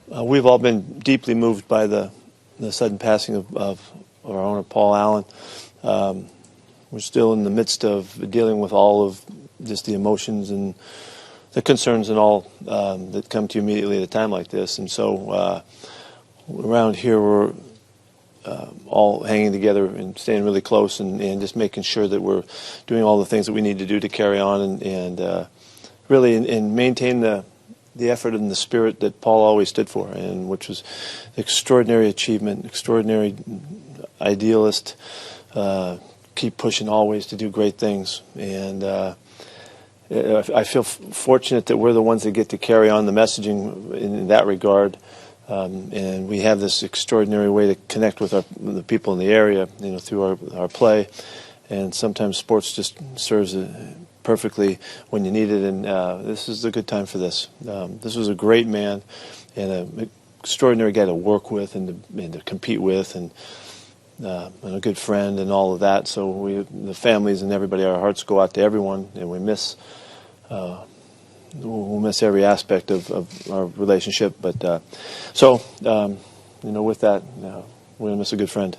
We've all been deeply moved by the sudden passing of our owner, Paul Allen. We're still in the midst of dealing with all of just the emotions and the concerns and all that come to you immediately at a time like this. And so around here we're all hanging together and staying really close and just making sure that we're doing all the things that we need to do to carry on and really and maintain the effort and the spirit that Paul always stood for, and which was extraordinary achievement, extraordinary idealist, keep pushing always to do great things. And I feel fortunate that we're the ones that get to carry on the messaging in that regard. And we have this extraordinary way to connect with the people in the area, through our play. And sometimes sports just serves perfectly when you need it. And this is a good time for this. This was a great man and an extraordinary guy to work with and to compete with, and a good friend and all of that. So the families and everybody, our hearts go out to everyone, and we'll miss every aspect of our relationship. But with that, we're gonna miss a good friend.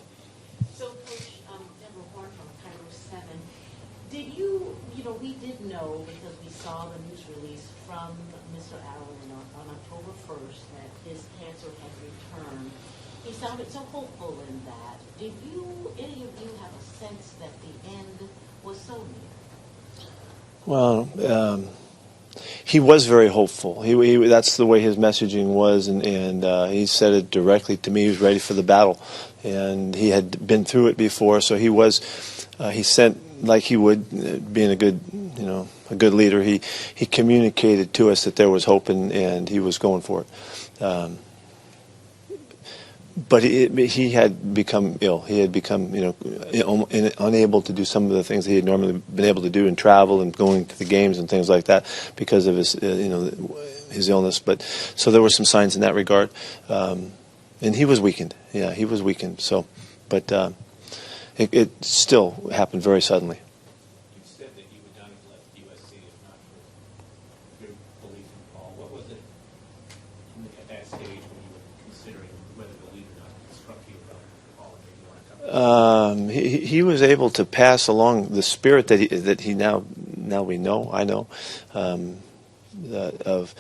So, Coach, Deborah Horn from Cairo 7, did you we did know, because we saw the news release from Mr. Allen on October 1st that his cancer had returned. He sounded so hopeful in that. Did any of you have a sense that the end was so near? Well, he was very hopeful. That's the way his messaging was, and he said it directly to me. He was ready for the battle, and he had been through it before. So he sent, like he would, being a good leader. He communicated to us that there was hope, and he was going for it. But he had become ill. He had become, unable to do some of the things that he had normally been able to do and travel and going to the games and things like that because of his, his illness. But so there were some signs in that regard, and he was weakened. Yeah, he was weakened. So, but it still happened very suddenly. You said that you would not have left USC if not for your belief in Paul. What was it at that stage when you were considering whether to leave or not that struck you about Paul and maybe you want to come back? He was able to pass along the spirit that he now I know of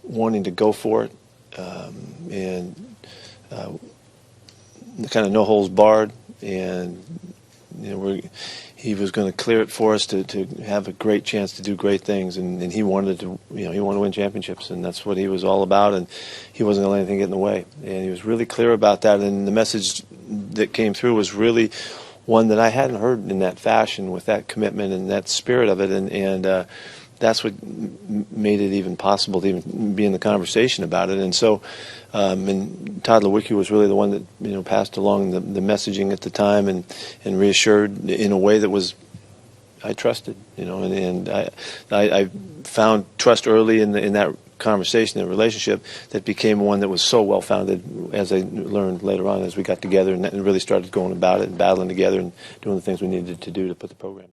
wanting to go for it, and kind of no holds barred, and he was going to clear it for us to have a great chance to do great things, and he wanted to win championships, and that's what he was all about, and he wasn't going to let anything get in the way, and he was really clear about that, and the message that came through was really one that I hadn't heard in that fashion, with that commitment and that spirit of it, and that's what made it even possible to even be in the conversation about it. And so, and Todd Lewicki was really the one that passed along the messaging at the time and reassured in a way that was, I trusted, and I found trust early in that conversation, that relationship, that became one that was so well founded, as I learned later on as we got together and really started going about it and battling together and doing the things we needed to do to put the program